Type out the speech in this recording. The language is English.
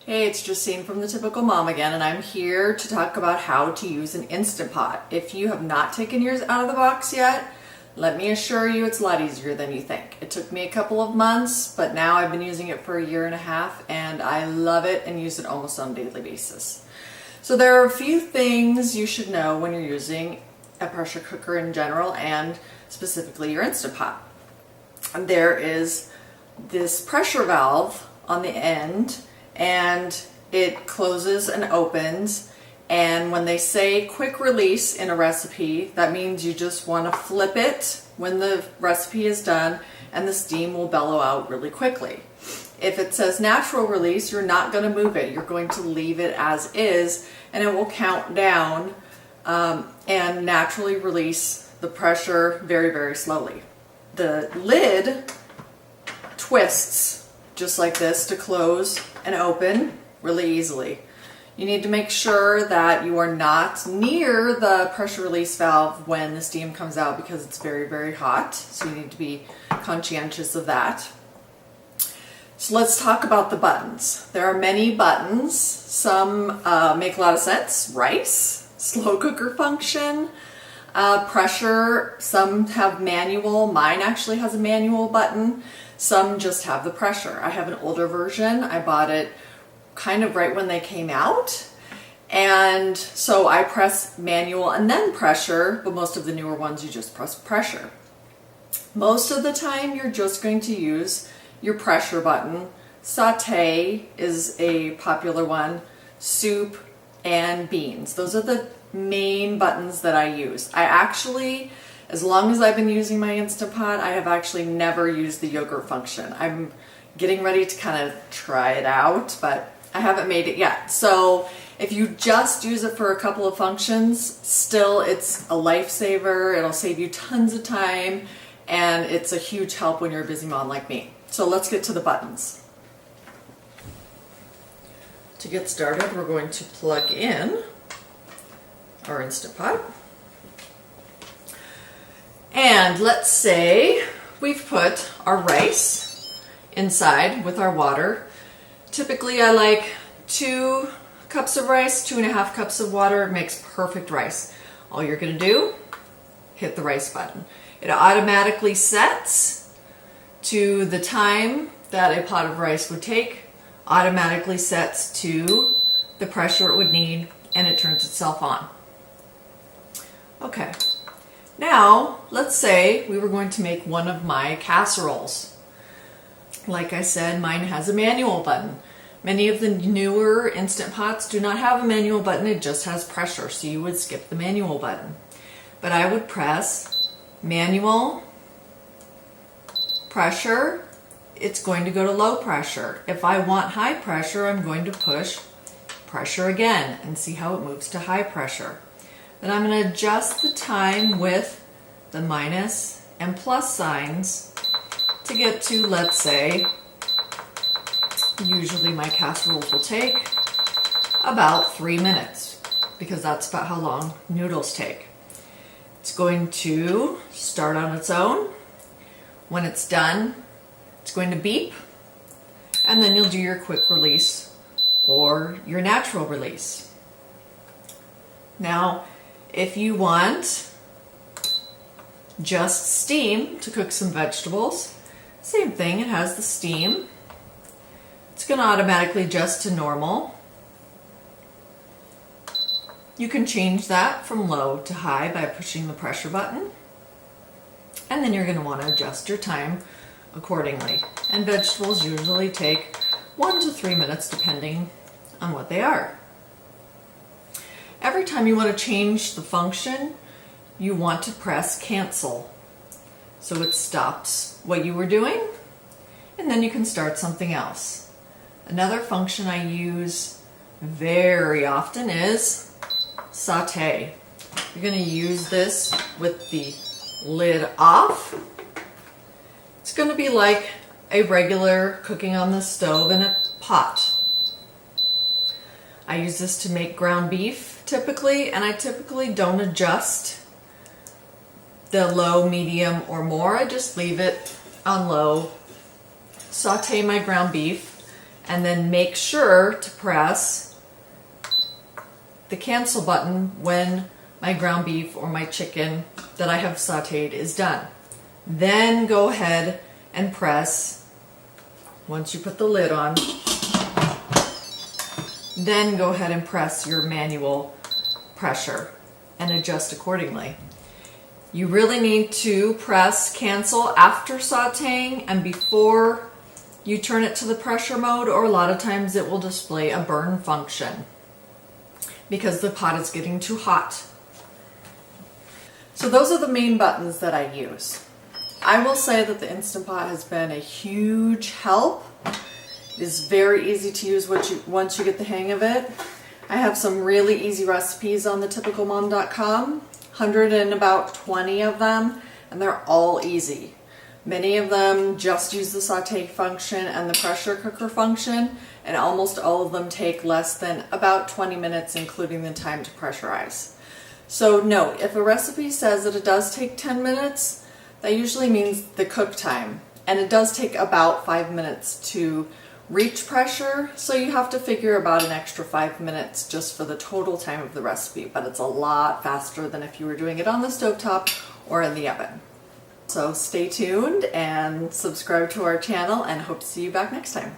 Hey, it's Justine from The Typical Mom again, and I'm here to talk about how to use an Instant Pot. If you have not taken yours out of the box yet, let me assure you it's a lot easier than you think. It took me a couple of months, but now I've been using it for a year and a half, and I love it and use it almost on a daily basis. So there are a few things you should know when you're using a pressure cooker in general, and specifically your Instant Pot. There is this pressure valve on the end, and it closes and opens, and when they say quick release in a recipe, that means you just want to flip it when the recipe is done and the steam will bellow out really quickly. If it says natural release, you're not going to move it. You're going to leave it as is, and it will count down and naturally release the pressure very, very slowly. The lid twists just like this to close and open really easily. You need to make sure that you are not near the pressure release valve when the steam comes out because it's very, very hot. So you need to be conscientious of that. So let's talk about the buttons. There are many buttons. Some make a lot of sense. Rice, slow cooker function, pressure. Some have manual. Mine actually has a manual button. Some just have the pressure. I have an older version. I bought it kind of right when they came out. And so I press manual and then pressure, but most of the newer ones you just press pressure. Most of the time you're just going to use your pressure button. Saute is a popular one. Soup and beans. Those are the main buttons that I use. I actually, as long as I've been using my Instant Pot, I have actually never used the yogurt function. I'm getting ready to kind of try it out, but I haven't made it yet. So if you just use it for a couple of functions, still it's a lifesaver. It'll save you tons of time, and it's a huge help when you're a busy mom like me. So let's get to the buttons. To get started, we're going to plug in our Instant Pot. And let's say we've put our rice inside with our water. Typically I like 2 cups of rice, 2.5 cups of water. It makes perfect rice. All you're going to do, hit the rice button. It automatically sets to the time that a pot of rice would take, automatically sets to the pressure it would need, and it turns itself on. Okay. Now, let's say we were going to make one of my casseroles. Like I said, mine has a manual button. Many of the newer Instant Pots do not have a manual button, it just has pressure, so you would skip the manual button. But I would press manual, pressure, it's going to go to low pressure. If I want high pressure, I'm going to push pressure again and see how it moves to high pressure. Then I'm going to adjust the time with the minus and plus signs to get to, let's say, usually my casseroles will take about 3 minutes because that's about how long noodles take. It's going to start on its own. When it's done, it's going to beep, and then you'll do your quick release or your natural release. Now, if you want just steam to cook some vegetables, same thing, it has the steam. It's going to automatically adjust to normal. You can change that from low to high by pushing the pressure button. And then you're going to want to adjust your time accordingly. And vegetables usually take 1 to 3 minutes depending on what they are. Every time you want to change the function, you want to press cancel. So it stops what you were doing, and then you can start something else. Another function I use very often is saute. You're going to use this with the lid off. It's going to be like a regular cooking on the stove in a pot. I use this to make ground beef typically, and I typically don't adjust the low, medium, or more. I just leave it on low, saute my ground beef, and then make sure to press the cancel button when my ground beef or my chicken that I have sauteed is done. Then go ahead and press, once you put the lid on, then go ahead and press your manual pressure and adjust accordingly. You really need to press cancel after sauteing and before you turn it to the pressure mode, or a lot of times it will display a burn function because the pot is getting too hot. So those are the main buttons that I use. I will say that the Instant Pot has been a huge help. It is very easy to use once you get the hang of it. I have some really easy recipes on thetypicalmom.com, 120 of them, and they're all easy. Many of them just use the saute function and the pressure cooker function, and almost all of them take less than about 20 minutes, including the time to pressurize. So note, if a recipe says that it does take 10 minutes, that usually means the cook time. And it does take about 5 minutes to reach pressure, so you have to figure about an extra 5 minutes just for the total time of the recipe, but it's a lot faster than if you were doing it on the stovetop or in the oven. So stay tuned and subscribe to our channel, and hope to see you back next time.